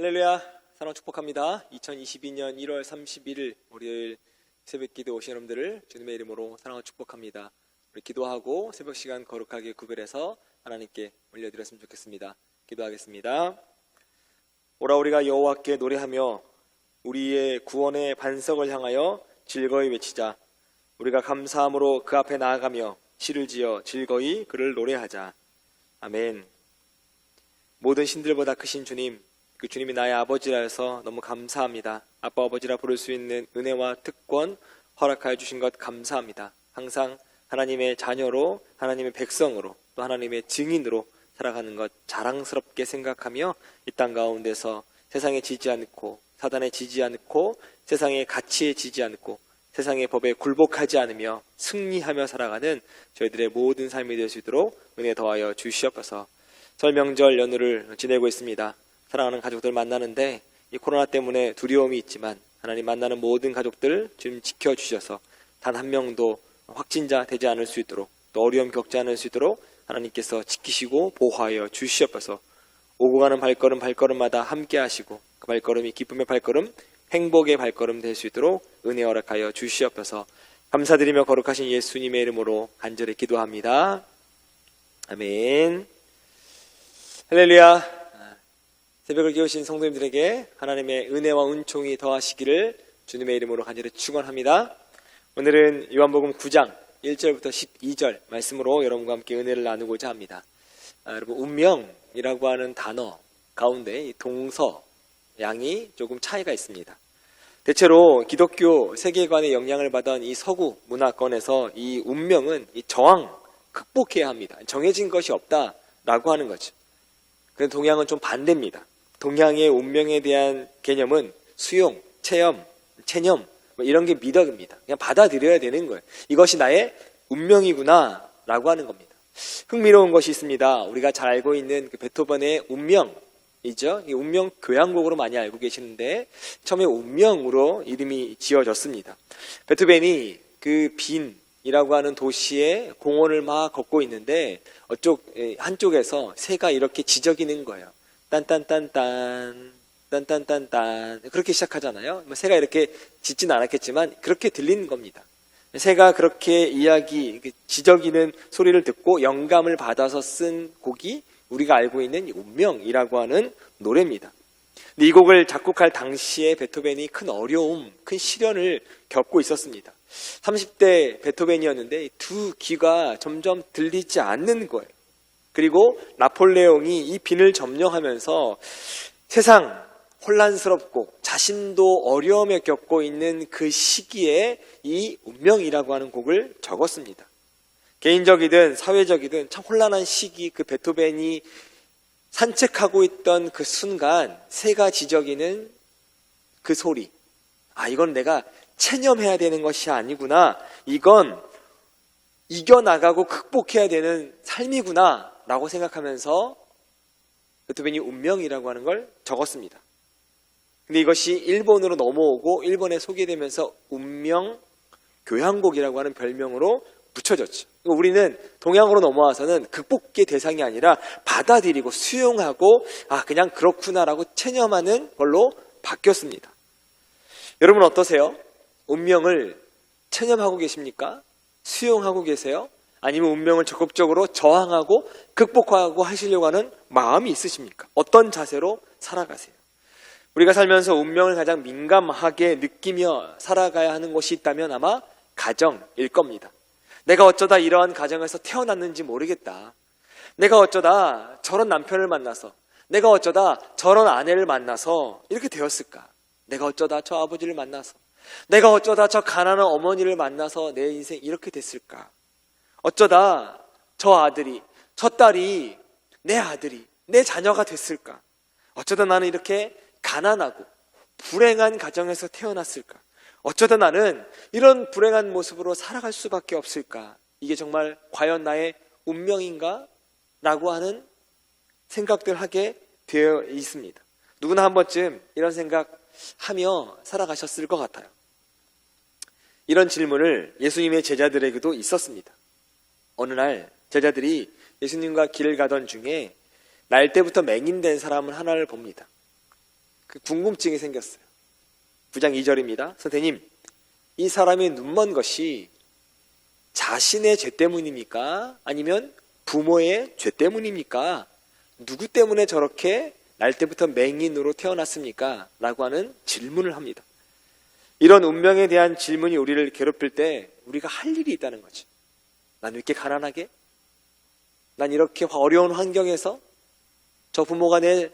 할렐루야, 사랑 축복합니다. 2022년 1월 31일 월요일 새벽기도 오신 여러분들을 주님의 이름으로 사랑하고 축복합니다. 우리 기도하고 새벽 시간 거룩하게 구별해서 하나님께 올려드렸으면 좋겠습니다. 기도하겠습니다. 오라 우리가 여호와께 노래하며 우리의 구원의 반석을 향하여 즐거이 외치자. 우리가 감사함으로 그 앞에 나아가며 시를 지어 즐거이 그를 노래하자. 아멘. 모든 신들보다 크신 주님, 그 주님이 나의 아버지라서 너무 감사합니다. 아빠 아버지라 부를 수 있는 은혜와 특권 허락하여 주신 것 감사합니다. 항상 하나님의 자녀로, 하나님의 백성으로, 또 하나님의 증인으로 살아가는 것 자랑스럽게 생각하며 이 땅 가운데서 세상에 지지 않고, 사단에 지지 않고, 세상의 가치에 지지 않고, 세상의 법에 굴복하지 않으며 승리하며 살아가는 저희들의 모든 삶이 될 수 있도록 은혜 더하여 주시옵소서. 설 명절 연휴를 지내고 있습니다. 사랑하는 가족들 만나는데 이 코로나 때문에 두려움이 있지만 하나님 만나는 모든 가족들 지금 지켜주셔서 단 한 명도 확진자 되지 않을 수 있도록, 또 어려움 겪지 않을 수 있도록 하나님께서 지키시고 보호하여 주시옵소서. 오고 가는 발걸음마다 함께 하시고 그 발걸음이 기쁨의 발걸음, 행복의 발걸음 될 수 있도록 은혜 허락하여 주시옵소서. 감사드리며 거룩하신 예수님의 이름으로 간절히 기도합니다. 아멘. 할렐루야. 새벽을 깨우신 성도님들에게 하나님의 은혜와 은총이 더하시기를 주님의 이름으로 간절히 축원합니다. 오늘은 요한복음 9장 1절부터 12절 말씀으로 여러분과 함께 은혜를 나누고자 합니다. 여러분, 운명이라고 하는 단어 가운데 이 동서, 양이 조금 차이가 있습니다. 대체로 기독교 세계관의 영향을 받은 이 서구 문화권에서 이 운명은 이 저항, 극복해야 합니다. 정해진 것이 없다라고 하는 거죠. 그런데 동양은 좀 반대입니다. 동양의 운명에 대한 개념은 수용, 체험, 체념 이런 게 미덕입니다. 그냥 받아들여야 되는 거예요. 이것이 나의 운명이구나 라고 하는 겁니다. 흥미로운 것이 있습니다. 우리가 잘 알고 있는 그 베토벤의 운명이죠. 이 운명 교향곡으로 많이 알고 계시는데 처음에 운명으로 이름이 지어졌습니다. 베토벤이 그 빈이라고 하는 도시에 공원을 막 걷고 있는데 한쪽에서 새가 이렇게 지저귀는 거예요. 딴딴딴딴 딴딴딴딴 그렇게 시작하잖아요. 새가 이렇게 짖지는 않았겠지만 그렇게 들리는 겁니다. 새가 그렇게 지저귀는 소리를 듣고 영감을 받아서 쓴 곡이 우리가 알고 있는 운명이라고 하는 노래입니다. 근데 이 곡을 작곡할 당시에 베토벤이 큰 어려움, 큰 시련을 겪고 있었습니다. 30대 베토벤이었는데 두 귀가 점점 들리지 않는 거예요. 그리고 나폴레옹이 이 빈을 점령하면서 세상 혼란스럽고 자신도 어려움에 겪고 있는 그 시기에 이 운명이라고 하는 곡을 적었습니다. 개인적이든 사회적이든 참 혼란한 시기, 그 베토벤이 산책하고 있던 그 순간 새가 지저귀는 그 소리, 이건 내가 체념해야 되는 것이 아니구나, 이건 이겨나가고 극복해야 되는 삶이구나 라고 생각하면서 베토벤이 운명이라고 하는 걸 적었습니다. 근데 이것이 일본으로 넘어오고 일본에 소개되면서 운명 교향곡이라고 하는 별명으로 붙여졌죠. 우리는 동양으로 넘어와서는 극복의 대상이 아니라 받아들이고 수용하고 그냥 그렇구나라고 체념하는 걸로 바뀌었습니다. 여러분 어떠세요? 운명을 체념하고 계십니까? 수용하고 계세요? 아니면 운명을 적극적으로 저항하고 극복하고 하시려고 하는 마음이 있으십니까? 어떤 자세로 살아가세요? 우리가 살면서 운명을 가장 민감하게 느끼며 살아가야 하는 것이 있다면 아마 가정일 겁니다. 내가 어쩌다 이러한 가정에서 태어났는지 모르겠다. 내가 어쩌다 저런 남편을 만나서, 내가 어쩌다 저런 아내를 만나서 이렇게 되었을까? 내가 어쩌다 저 아버지를 만나서, 내가 어쩌다 저 가난한 어머니를 만나서 내 인생 이렇게 됐을까? 어쩌다 저 아들이, 저 딸이, 내 아들이, 내 자녀가 됐을까? 어쩌다 나는 이렇게 가난하고 불행한 가정에서 태어났을까? 어쩌다 나는 이런 불행한 모습으로 살아갈 수밖에 없을까? 이게 정말 과연 나의 운명인가? 라고 하는 생각들 하게 되어 있습니다. 누구나 한 번쯤 이런 생각하며 살아가셨을 것 같아요. 이런 질문을 예수님의 제자들에게도 있었습니다. 어느 날 제자들이 예수님과 길을 가던 중에 날 때부터 맹인된 사람을 하나를 봅니다. 그 궁금증이 생겼어요. 9장 2절입니다. 선생님, 이 사람이 눈먼 것이 자신의 죄 때문입니까? 아니면 부모의 죄 때문입니까? 누구 때문에 저렇게 날 때부터 맹인으로 태어났습니까? 라고 하는 질문을 합니다. 이런 운명에 대한 질문이 우리를 괴롭힐 때 우리가 할 일이 있다는 거지. 난 왜 이렇게 가난하게? 난 이렇게 어려운 환경에서 저 부모가 내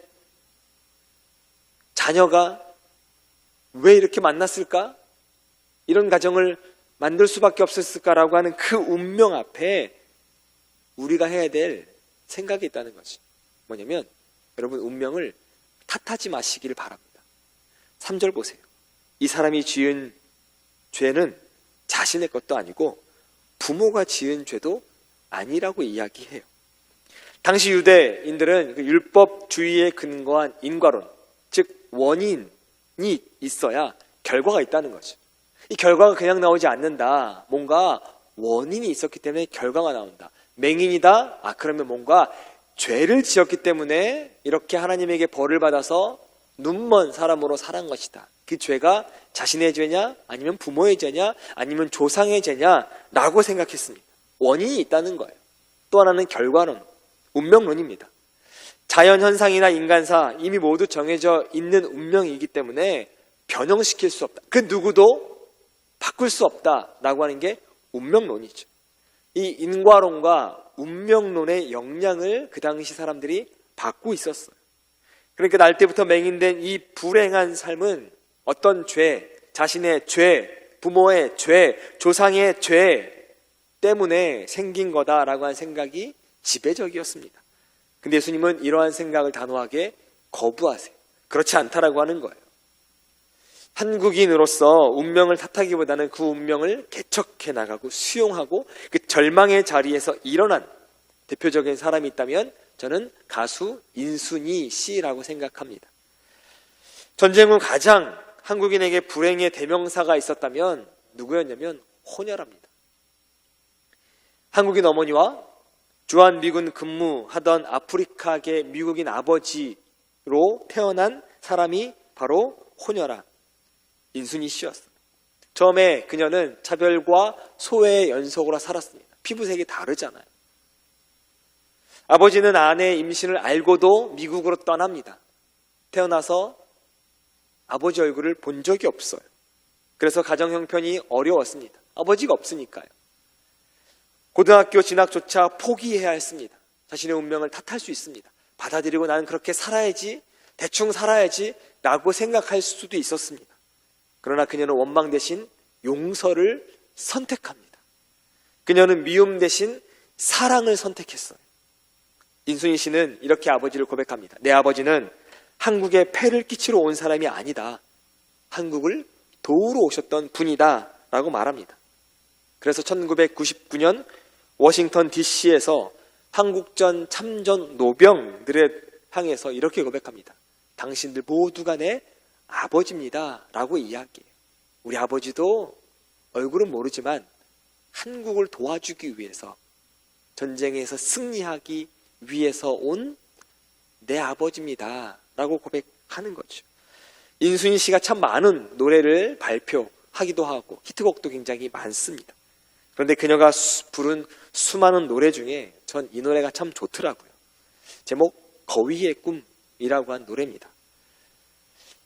자녀가 왜 이렇게 만났을까? 이런 가정을 만들 수밖에 없었을까라고 하는 그 운명 앞에 우리가 해야 될 생각이 있다는 거지. 뭐냐면 여러분, 운명을 탓하지 마시기를 바랍니다. 3절 보세요. 이 사람이 지은 죄는 자신의 것도 아니고 부모가 지은 죄도 아니라고 이야기해요. 당시 유대인들은 그 율법주의에 근거한 인과론, 즉 원인이 있어야 결과가 있다는 거죠. 이 결과가 그냥 나오지 않는다. 뭔가 원인이 있었기 때문에 결과가 나온다. 맹인이다? 그러면 뭔가 죄를 지었기 때문에 이렇게 하나님에게 벌을 받아서 눈먼 사람으로 살은 것이다. 그 죄가 자신의 죄냐? 아니면 부모의 죄냐? 아니면 조상의 죄냐? 라고 생각했습니다. 원인이 있다는 거예요. 또 하나는 결과론, 운명론입니다. 자연현상이나 인간사 이미 모두 정해져 있는 운명이기 때문에 변형시킬 수 없다. 그 누구도 바꿀 수 없다라고 하는 게 운명론이죠. 이 인과론과 운명론의 영향을 그 당시 사람들이 받고 있었어요. 그러니까 날 때부터 맹인된 이 불행한 삶은 어떤 죄, 자신의 죄, 부모의 죄, 조상의 죄 때문에 생긴 거다라고 하는 생각이 지배적이었습니다. 근데 예수님은 이러한 생각을 단호하게 거부하세요. 그렇지 않다라고 하는 거예요. 한국인으로서 운명을 탓하기보다는 그 운명을 개척해 나가고 수용하고 그 절망의 자리에서 일어난 대표적인 사람이 있다면 저는 가수 인순이 씨라고 생각합니다. 전쟁 후 가장 한국인에게 불행의 대명사가 있었다면 누구였냐면 혼혈합니다. 한국인 어머니와 주한미군 근무하던 아프리카계 미국인 아버지로 태어난 사람이 바로 혼혈아 인순이 씨였어요. 처음에 그녀는 차별과 소외의 연속으로 살았습니다. 피부색이 다르잖아요. 아버지는 아내의 임신을 알고도 미국으로 떠납니다. 태어나서 아버지 얼굴을 본 적이 없어요. 그래서 가정 형편이 어려웠습니다. 아버지가 없으니까요. 고등학교 진학조차 포기해야 했습니다. 자신의 운명을 탓할 수 있습니다. 받아들이고 나는 그렇게 살아야지, 대충 살아야지 라고 생각할 수도 있었습니다. 그러나 그녀는 원망 대신 용서를 선택합니다. 그녀는 미움 대신 사랑을 선택했어요. 인순이 씨는 이렇게 아버지를 고백합니다. 내 아버지는 한국에 폐를 끼치러 온 사람이 아니다. 한국을 도우러 오셨던 분이다 라고 말합니다. 그래서 1999년 워싱턴 DC에서 한국전 참전 노병들을 향해서 이렇게 고백합니다. 당신들 모두가 내 아버지입니다 라고 이야기해요. 우리 아버지도 얼굴은 모르지만 한국을 도와주기 위해서, 전쟁에서 승리하기 위해서 온 내 아버지입니다 라고 고백하는 거죠. 인순이 씨가 참 많은 노래를 발표하기도 하고 히트곡도 굉장히 많습니다. 그런데 그녀가 부른 수많은 노래 중에 전 이 노래가 참 좋더라고요. 제목 거위의 꿈이라고 한 노래입니다.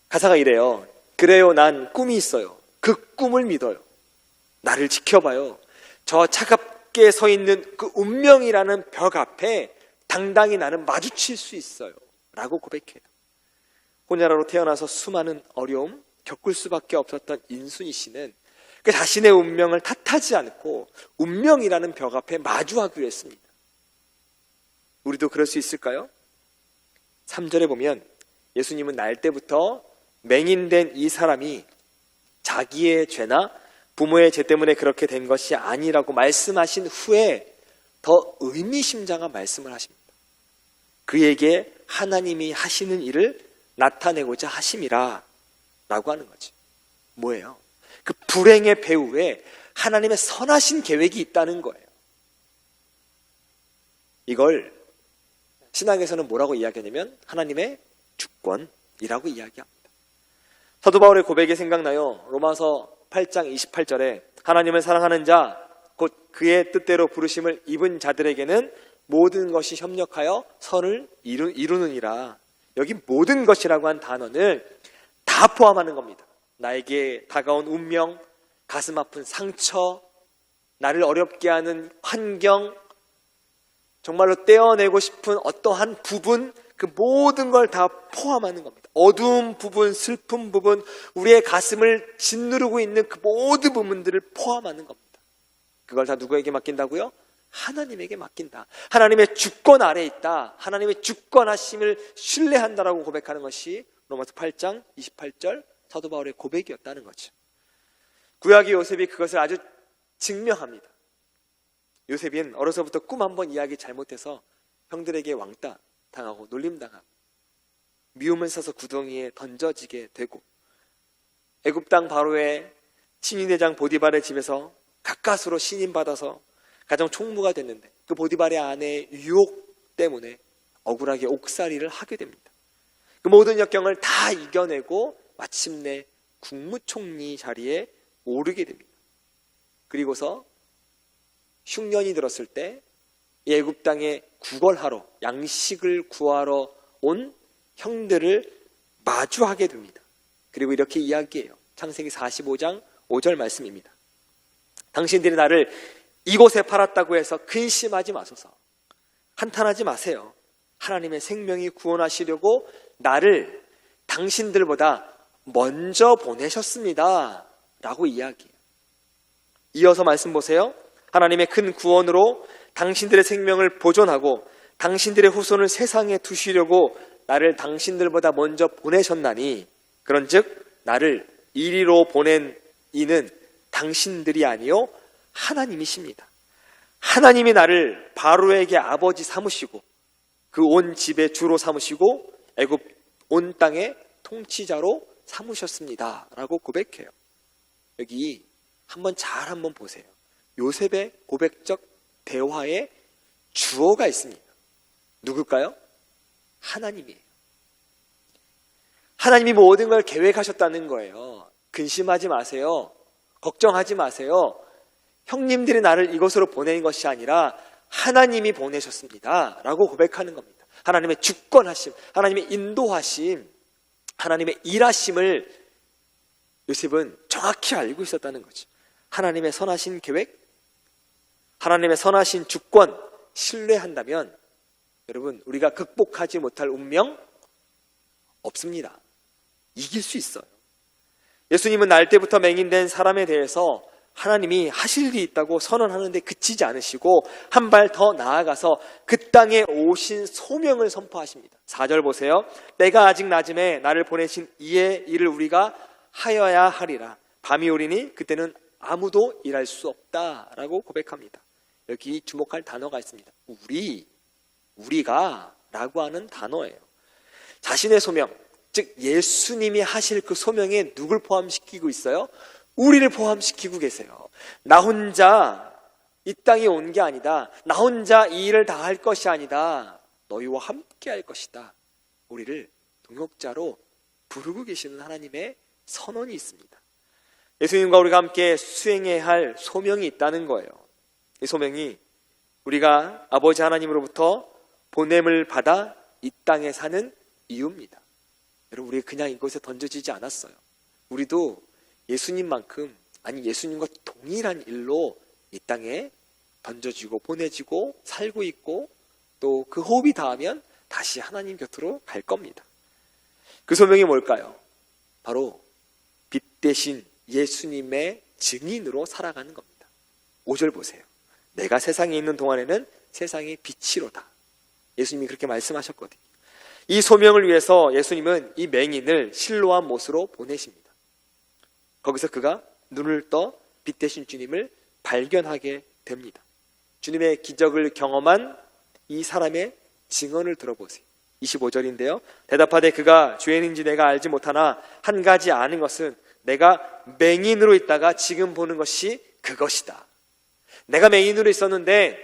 가사가 이래요. 그래요, 난 꿈이 있어요. 그 꿈을 믿어요. 나를 지켜봐요. 저 차갑게 서 있는 그 운명이라는 벽 앞에 당당히 나는 마주칠 수 있어요 라고 고백해요. 혼혈아로 태어나서 수많은 어려움 겪을 수밖에 없었던 인순이 씨는 그 자신의 운명을 탓하지 않고 운명이라는 벽 앞에 마주하기로 했습니다. 우리도 그럴 수 있을까요? 3절에 보면 예수님은 날 때부터 맹인된 이 사람이 자기의 죄나 부모의 죄 때문에 그렇게 된 것이 아니라고 말씀하신 후에 더 의미심장한 말씀을 하십니다. 그에게 하나님이 하시는 일을 나타내고자 하심이라 라고 하는 거지. 뭐예요? 그 불행의 배후에 하나님의 선하신 계획이 있다는 거예요. 이걸 신학에서는 뭐라고 이야기하냐면 하나님의 주권이라고 이야기합니다. 사도 바울의 고백이 생각나요. 로마서 8장 28절에 하나님을 사랑하는 자 곧 그의 뜻대로 부르심을 입은 자들에게는 모든 것이 협력하여 선을 이루느니라. 여기 모든 것이라고 한 단어는 다 포함하는 겁니다. 나에게 다가온 운명, 가슴 아픈 상처, 나를 어렵게 하는 환경, 정말로 떼어내고 싶은 어떠한 부분, 그 모든 걸 다 포함하는 겁니다. 어두운 부분, 슬픈 부분, 우리의 가슴을 짓누르고 있는 그 모든 부분들을 포함하는 겁니다. 그걸 다 누구에게 맡긴다고요? 하나님에게 맡긴다. 하나님의 주권 아래에 있다. 하나님의 주권하심을 신뢰한다라고 고백하는 것이 로마서 8장 28절 사도 바울의 고백이었다는 거죠. 구약의 요셉이 그것을 아주 증명합니다. 요셉은 어려서부터 꿈 한번 이야기 잘못해서 형들에게 왕따 당하고 놀림당하고 미움을 사서 구덩이에 던져지게 되고 애굽 땅 바로의 친위대장 보디발의 집에서 가까스로 신임받아서 가정 총무가 됐는데 그 보디발의 아내의 유혹 때문에 억울하게 옥살이를 하게 됩니다. 그 모든 역경을 다 이겨내고 마침내 국무총리 자리에 오르게 됩니다. 그리고서 흉년이 들었을 때 애굽 땅에 구걸하러 양식을 구하러 온 형들을 마주하게 됩니다. 그리고 이렇게 이야기해요. 창세기 45장 5절 말씀입니다. 당신들이 나를 이곳에 팔았다고 해서 근심하지 마소서. 한탄하지 마세요. 하나님의 생명이 구원하시려고 나를 당신들보다 먼저 보내셨습니다. 라고 이야기해요. 이어서 말씀 보세요. 하나님의 큰 구원으로 당신들의 생명을 보존하고 당신들의 후손을 세상에 두시려고 나를 당신들보다 먼저 보내셨나니 그런즉 나를 이리로 보낸 이는 당신들이 아니요 하나님이십니다. 하나님이 나를 바로에게 아버지 삼으시고 그 온 집의 주로 삼으시고 애굽 온 땅의 통치자로 삼으셨습니다. 라고 고백해요. 여기 한번 보세요. 요셉의 고백적 대화에 주어가 있습니다. 누굴까요? 하나님이에요. 하나님이 모든 걸 계획하셨다는 거예요. 근심하지 마세요. 걱정하지 마세요. 형님들이 나를 이곳으로 보낸 것이 아니라 하나님이 보내셨습니다. 라고 고백하는 겁니다. 하나님의 주권하심, 하나님의 인도하심, 하나님의 일하심을 요셉은 정확히 알고 있었다는 거죠. 하나님의 선하신 계획, 하나님의 선하신 주권 신뢰한다면 여러분 우리가 극복하지 못할 운명 없습니다. 이길 수 있어요. 예수님은 날 때부터 맹인된 사람에 대해서 하나님이 하실 일이 있다고 선언하는데 그치지 않으시고 한 발 더 나아가서 그 땅에 오신 소명을 선포하십니다. 4절 보세요. 때가 아직 낮음에 나를 보내신 이의 일을 우리가 하여야 하리라. 밤이 오리니 그때는 아무도 일할 수 없다라고 고백합니다. 여기 주목할 단어가 있습니다. 우리가 라고 하는 단어예요. 자신의 소명, 즉 예수님이 하실 그 소명에 누굴 포함시키고 있어요? 우리를 포함시키고 계세요. 나 혼자 이 땅에 온 게 아니다. 나 혼자 이 일을 다 할 것이 아니다. 너희와 함께 할 것이다. 우리를 동역자로 부르고 계시는 하나님의 선언이 있습니다. 예수님과 우리가 함께 수행해야 할 소명이 있다는 거예요. 이 소명이 우리가 아버지 하나님으로부터 보냄을 받아 이 땅에 사는 이유입니다. 여러분 우리 그냥 이곳에 던져지지 않았어요. 우리도 예수님만큼 아니 예수님과 동일한 일로 이 땅에 던져지고 보내지고 살고 있고 또 그 호흡이 닿으면 다시 하나님 곁으로 갈 겁니다. 그 소명이 뭘까요? 바로 빛 대신 예수님의 증인으로 살아가는 겁니다. 5절 보세요. 내가 세상에 있는 동안에는 세상의 빛이로다. 예수님이 그렇게 말씀하셨거든요. 이 소명을 위해서 예수님은 이 맹인을 실로암 못으로 보내십니다. 거기서 그가 눈을 떠 빛 대신 주님을 발견하게 됩니다. 주님의 기적을 경험한 이 사람의 증언을 들어보세요. 25절인데요. 대답하되 그가 죄인인지 내가 알지 못하나 한 가지 아는 것은 내가 맹인으로 있다가 지금 보는 것이 그것이다. 내가 맹인으로 있었는데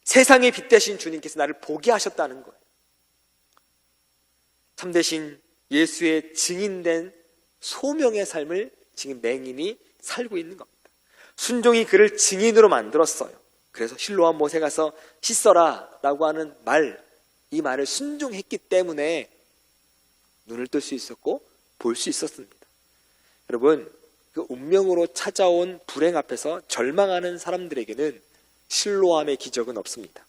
세상의 빛 대신 주님께서 나를 보게 하셨다는 거예요. 참되신 예수의 증인된 소명의 삶을 지금 맹인이 살고 있는 겁니다. 순종이 그를 증인으로 만들었어요. 그래서 실로암 못에 가서 씻어라 라고 하는 말, 이 말을 순종했기 때문에 눈을 뜰 수 있었고 볼 수 있었습니다. 여러분, 그 운명으로 찾아온 불행 앞에서 절망하는 사람들에게는 실로암의 기적은 없습니다.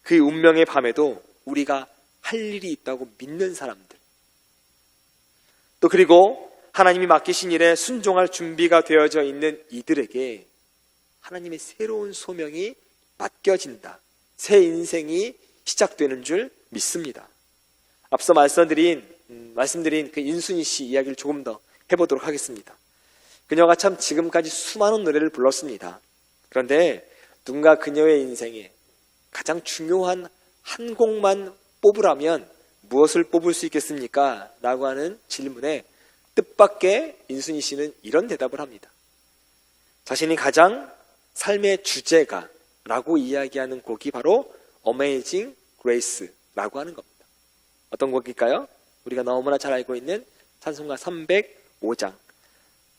그 운명의 밤에도 우리가 할 일이 있다고 믿는 사람들, 또 그리고 하나님이 맡기신 일에 순종할 준비가 되어져 있는 이들에게 하나님의 새로운 소명이 맡겨진다, 새 인생이 시작되는 줄 믿습니다. 앞서 말씀드린 그 인순이 씨 이야기를 조금 더 해보도록 하겠습니다. 그녀가 참 지금까지 수많은 노래를 불렀습니다. 그런데 누군가 그녀의 인생에 가장 중요한 한 곡만 뽑으라면 무엇을 뽑을 수 있겠습니까? 라고 하는 질문에 뜻밖의 인순이 씨는 이런 대답을 합니다. 자신이 가장 삶의 주제가 라고 이야기하는 곡이 바로 Amazing Grace라고 하는 겁니다. 어떤 곡일까요? 우리가 너무나 잘 알고 있는 찬송가 305장.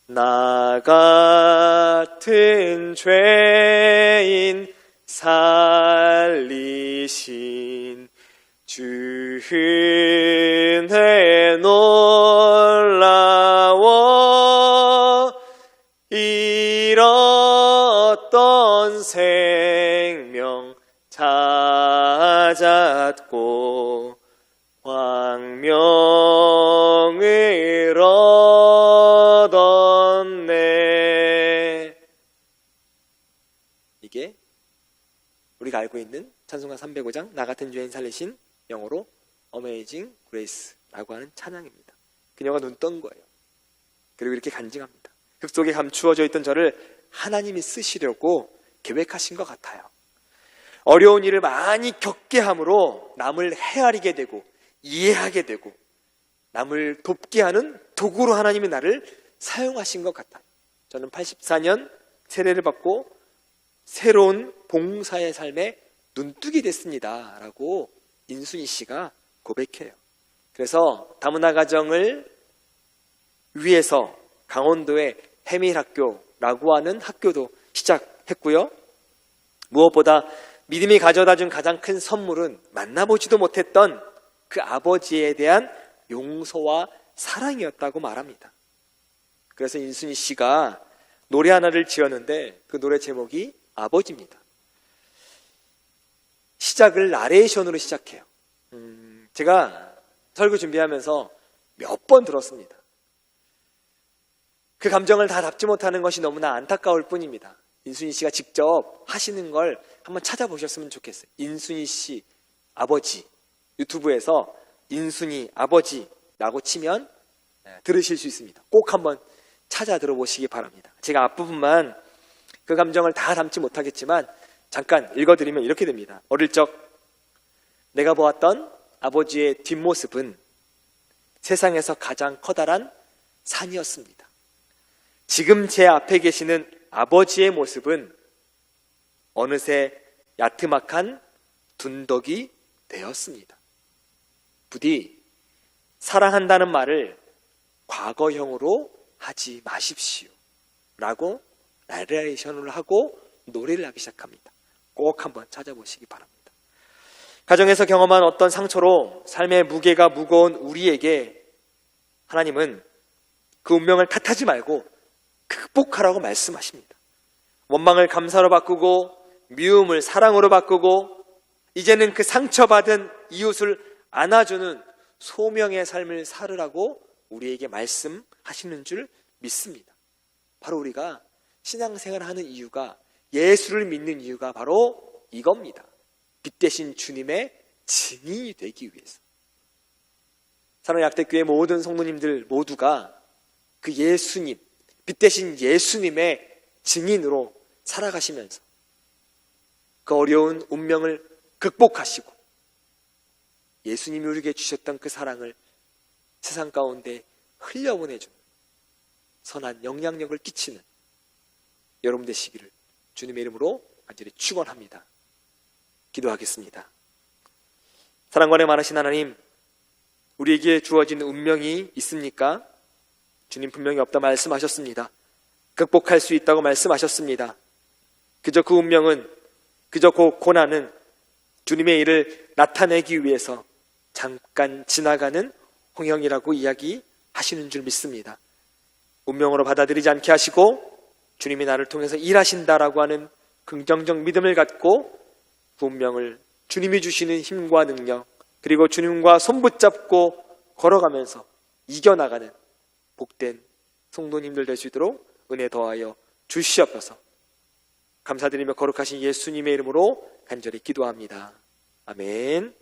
나 같은 죄인 살리신 주 은혜 놀라워 잃었던 생명 찾았고 광명을 얻었네. 이게 우리가 알고 있는 찬송가 305장 나 같은 죄인 살리신, 영어로 Amazing Grace라고 하는 찬양입니다. 그녀가 눈 뜬 거예요. 그리고 이렇게 간증합니다. 흙 속에 감추어져 있던 저를 하나님이 쓰시려고 계획하신 것 같아요. 어려운 일을 많이 겪게 함으로 남을 헤아리게 되고 이해하게 되고 남을 돕게 하는 도구로 하나님이 나를 사용하신 것 같아요. 저는 84년 세례를 받고 새로운 봉사의 삶에 눈뜨게 됐습니다 라고 인순이 씨가 고백해요. 그래서 다문화 가정을 위해서 강원도의 해밀학교라고 하는 학교도 시작했고요. 무엇보다 믿음이 가져다준 가장 큰 선물은 만나보지도 못했던 그 아버지에 대한 용서와 사랑이었다고 말합니다. 그래서 인순이 씨가 노래 하나를 지었는데 그 노래 제목이 아버지입니다. 시작을 나레이션으로 시작해요. 제가 설교 준비하면서 몇 번 들었습니다. 그 감정을 다 담지 못하는 것이 너무나 안타까울 뿐입니다. 인순이 씨가 직접 하시는 걸 한번 찾아보셨으면 좋겠어요. 인순이 씨 아버지, 유튜브에서 인순이 아버지라고 치면 들으실 수 있습니다. 꼭 한번 찾아 들어보시기 바랍니다. 제가 앞부분만 그 감정을 다 담지 못하겠지만 잠깐 읽어드리면 이렇게 됩니다. 어릴 적 내가 보았던 아버지의 뒷모습은 세상에서 가장 커다란 산이었습니다. 지금 제 앞에 계시는 아버지의 모습은 어느새 야트막한 둔덕이 되었습니다. 부디 사랑한다는 말을 과거형으로 하지 마십시오 라고 나레이션을 하고 노래를 하기 시작합니다. 꼭 한번 찾아보시기 바랍니다. 가정에서 경험한 어떤 상처로 삶의 무게가 무거운 우리에게 하나님은 그 운명을 탓하지 말고 극복하라고 말씀하십니다. 원망을 감사로 바꾸고 미움을 사랑으로 바꾸고 이제는 그 상처받은 이웃을 안아주는 소명의 삶을 살으라고 우리에게 말씀하시는 줄 믿습니다. 바로 우리가 신앙생활을 하는 이유가, 예수를 믿는 이유가 바로 이겁니다. 빛 대신 주님의 증인이 되기 위해서. 사랑의 약대교회 모든 성도님들 모두가 그 예수님, 빛 대신 예수님의 증인으로 살아가시면서 그 어려운 운명을 극복하시고 예수님이 우리에게 주셨던 그 사랑을 세상 가운데 흘려보내주는 선한 영향력을 끼치는 여러분 되시기를 주님의 이름으로 간절히 축원합니다. 기도하겠습니다. 사랑관에 많으신 하나님, 우리에게 주어진 운명이 있습니까? 주님 분명히 없다 말씀하셨습니다. 극복할 수 있다고 말씀하셨습니다. 그저 그 운명은, 그저 그 고난은 주님의 일을 나타내기 위해서 잠깐 지나가는 홍영이라고 이야기하시는 줄 믿습니다. 운명으로 받아들이지 않게 하시고 주님이 나를 통해서 일하신다라고 하는 긍정적 믿음을 갖고 그 운명을 주님이 주시는 힘과 능력, 그리고 주님과 손붙잡고 걸어가면서 이겨나가는 복된 성도님들 될 수 있도록 은혜 더하여 주시옵소서. 감사드리며 거룩하신 예수님의 이름으로 간절히 기도합니다. 아멘.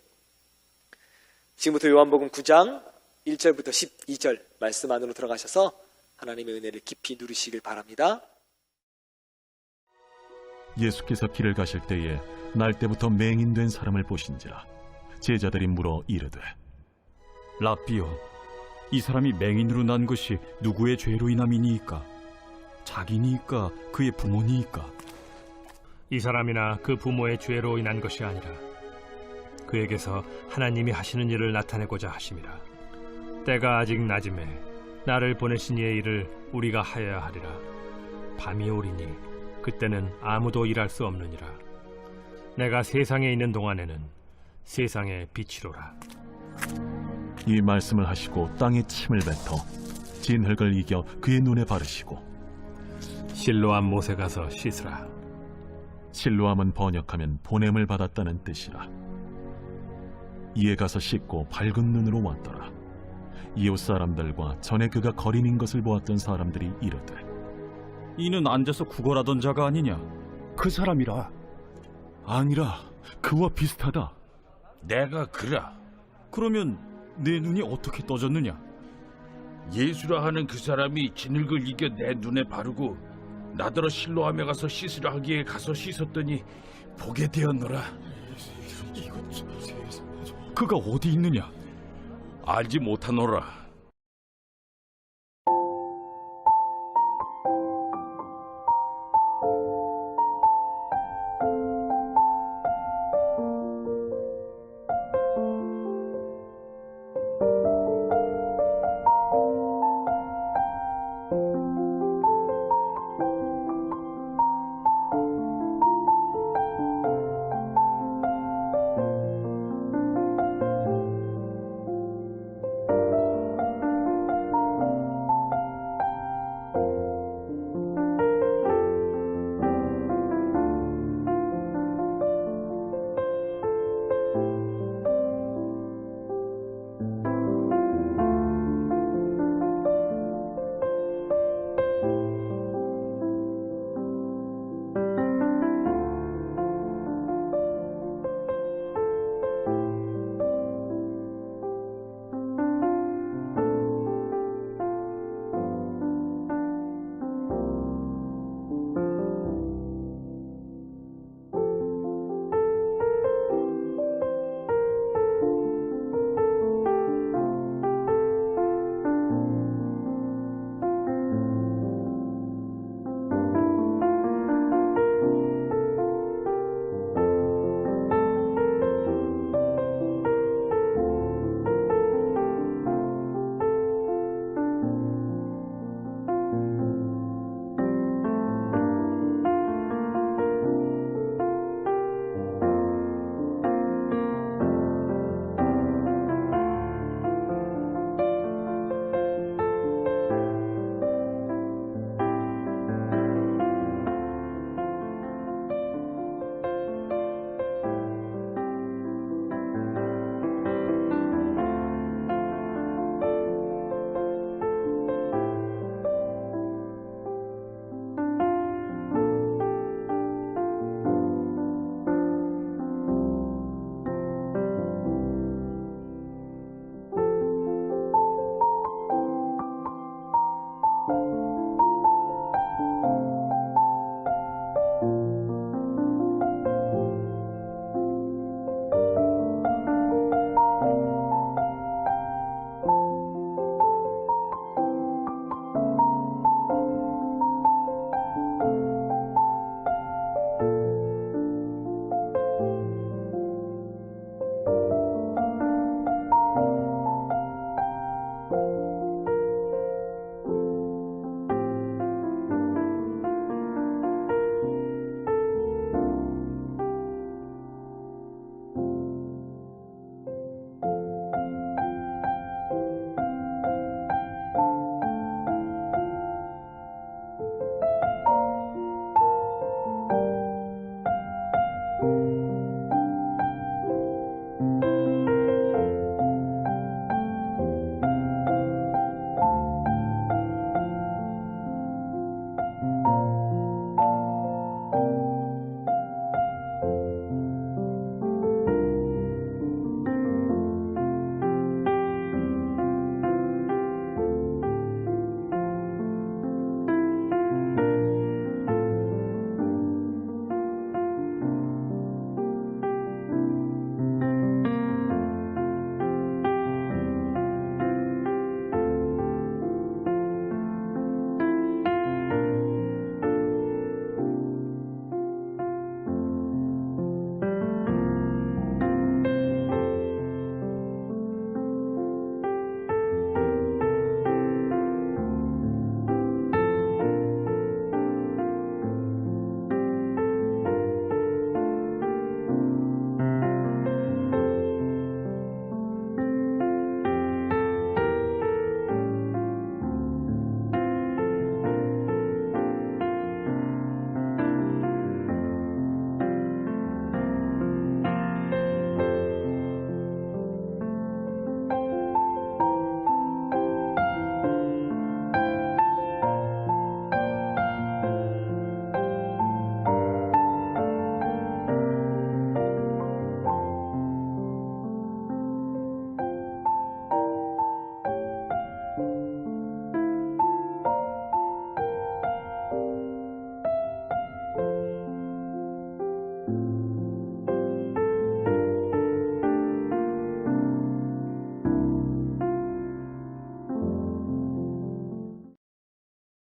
지금부터 요한복음 9장 1절부터 12절 말씀 안으로 들어가셔서 하나님의 은혜를 깊이 누리시길 바랍니다. 예수께서 길을 가실 때에 날 때부터 맹인된 사람을 보신지라. 제자들이 물어 이르되, 라삐요, 이 사람이 맹인으로 난 것이 누구의 죄로 인함이니이까? 자기니이까 그의 부모니이까? 이 사람이나 그 부모의 죄로 인한 것이 아니라 그에게서 하나님이 하시는 일을 나타내고자 하심이라. 때가 아직 낮음에 나를 보내신 이의 일을 우리가 하여야 하리라. 밤이 오리니 그때는 아무도 일할 수 없느니라. 내가 세상에 있는 동안에는 세상의 빛이로라. 이 말씀을 하시고 땅에 침을 뱉어 진흙을 이겨 그의 눈에 바르시고, 실로암 못에 가서 씻으라. 실로암은 번역하면 보냄을 받았다는 뜻이라. 이에 가서 씻고 밝은 눈으로 왔더라. 이웃 사람들과 전에 그가 거린인 것을 보았던 사람들이 이르되, 이는 앉아서 구걸하던 자가 아니냐? 그 사람이라. 아니라 그와 비슷하다. 내가 그라. 그러면 내 눈이 어떻게 떠졌느냐? 예수라 하는 그 사람이 진흙을 이겨 내 눈에 바르고 나더러 실로암에 가서 씻으라 하기에 가서 씻었더니 보게 되었노라. 그가 어디 있느냐? 알지 못하노라.